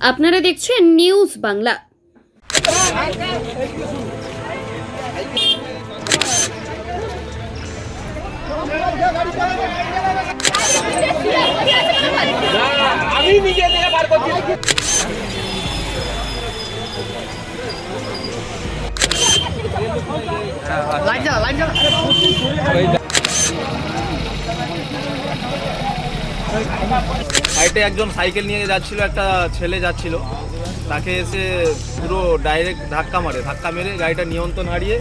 আপনারা দেখছেন নিউজ বাংলা। আমি নিজে থেকে বার করছি। সাইডে একজন সাইকেল নিয়ে যাচ্ছিল, একটা ছেলে যাচ্ছিল, তাকে এসে পুরো ডাইরেক্ট ধাক্কা মেরে গাড়িটা নিয়ন্ত্রণ হারিয়ে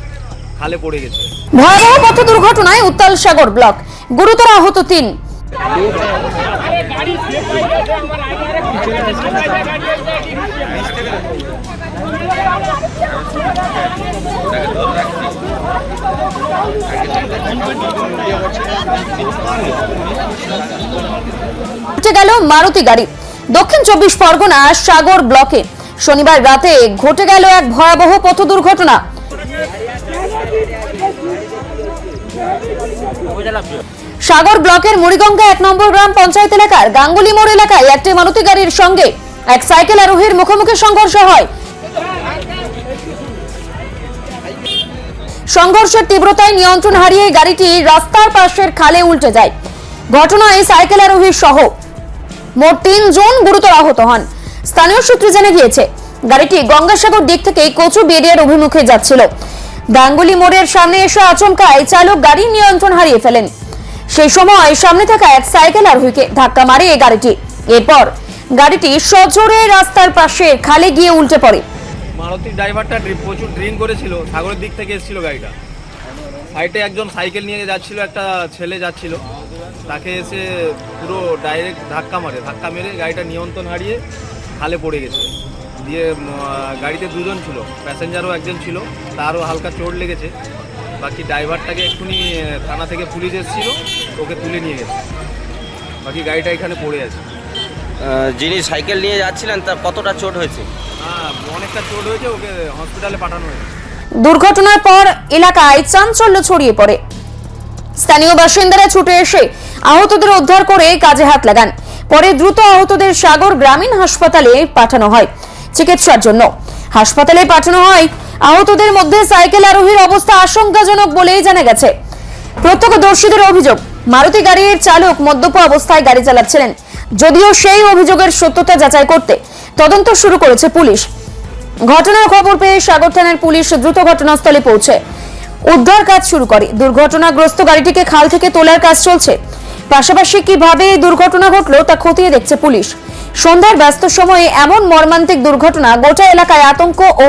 খালে পড়ে গেছে। ভয়াবহ পথ দুর্ঘটনায় উত্তাল সাগর ব্লক, গুরুতর আহত 3। উঠে গেল মারুতি গাড়ি। দক্ষিণ 24 পরগনা সাগর ব্লকে শনিবার রাতে ঘটে গেল এক ভয়াবহ পথ দুর্ঘটনা। সাগর ব্লকের মুড়িগঙ্গা 1 নম্বর গ্রাম পঞ্চায়েত এলাকার গাঙ্গুলি মোড় এলাকায় একটি মারুতি গাড়ির সঙ্গে এক সাইকেল আরোহীর মুখোমুখি সংঘর্ষ হয়। সংঘর্ষের তীব্রতায় নিয়ন্ত্রণ হারিয়ে গাড়িটি রাস্তার পাশের খালে উল্টে যায়। ঘটনায় সাইকেল আরোহী সহ মোট 3 জন গুরুতর আহত হন। স্থানীয় সূত্রে জানা গিয়েছে, গাড়িটি গঙ্গাসাগর দিক থেকে কচু বেরিয়ার অভিমুখে যাচ্ছিল। গাঙ্গুলি মোড়ের সামনে এসে আচমকায় চালক গাড়ি নিয়ন্ত্রণ হারিয়ে ফেলেন। সেই সময় সামনে থাকা এক সাইকেল আরোহীকে ধাক্কা মারে এই গাড়িটি। এরপর গাড়িটি সজোরে রাস্তার পাশে খালে গিয়ে উল্টে পড়ে। মারুতি ড্রাইভারটা প্রচুর ড্রিঙ্ক করেছিল, সাগরের দিক থেকে এসেছিল গাড়িটা। সাইডে একজন সাইকেল নিয়ে যাচ্ছিল, একটা ছেলে যাচ্ছিল, তাকে এসে পুরো ডাইরেক্ট ধাক্কা মেরে গাড়িটা নিয়ন্ত্রণ হারিয়ে খালে পড়ে গেছে। দিয়ে গাড়িতে 2 জন ছিল, প্যাসেঞ্জারও একজন ছিল, তারও হালকা চোট লেগেছে। বাকি ড্রাইভারটাকে এক্ষুনি থানা থেকে পুলিশ এসেছিল, ওকে তুলে নিয়ে গেছে। বাকি গাড়িটা এখানে পড়ে আছে। যিনি সাইকেল নিয়ে যাচ্ছিলেন তার কতটা চোট হয়েছে? হ্যাঁ, অনেকটা চোট হয়েছে, ওকে হসপিটালে পাঠানো হয়েছে। দুর্ঘটনার পর এলাকায় চাঞ্চল্য ছড়িয়ে পড়ে। স্থানীয় বাসিন্দারা ছুটে এসে আহতদের উদ্ধার করে কাজে হাত লাগান। পরে দ্রুত আহতদের সাগর গ্রামীণ হাসপাতালে পাঠানো হয় চিকিৎসার জন্য। হাসপাতালে পাঠানো হয় আহতদের মধ্যে সাইকেল আরোহীর অবস্থা আশঙ্কাজনক বলেই জানা গেছে। প্রত্যক্ষদর্শীদের অভিযোগ, মারুতি গাড়ির চালক মদ্যপ অবস্থায় গাড়ি চালাচ্ছিলেন। যদিও সেই অভিযোগের সত্যতা যাচাই করতে তদন্ত শুরু করেছে পুলিশ। ঘটনার খবর পেয়ে সাগর থানার পুলিশ দ্রুত ঘটনাস্থলে পৌঁছে উদ্ধার কাজ শুরু করে। দুর্ঘটনাগ্রস্ত গাড়িটিকে খাল থেকে তোলার কাজ চলছে। পাশাপাশি কিভাবে এই দুর্ঘটনা ঘটলো তা খতিয়ে দেখছে পুলিশ। সন্ধ্যার ব্যস্ত সময়ে এমন মর্মান্তিক দুর্ঘটনা গোটা এলাকায় আতঙ্ক ও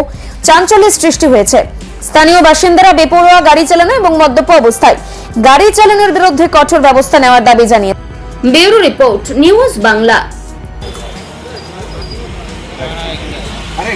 চাঞ্চল্যের সৃষ্টি হয়েছে। স্থানীয় বাসিন্দারা বেপরোয়া গাড়ি চালানো এবং মদ্যপ অবস্থায় গাড়ি চালানোর বিরুদ্ধে কঠোর ব্যবস্থা নেওয়ার দাবি জানিয়ে। Bureau report, news Bangla. আরে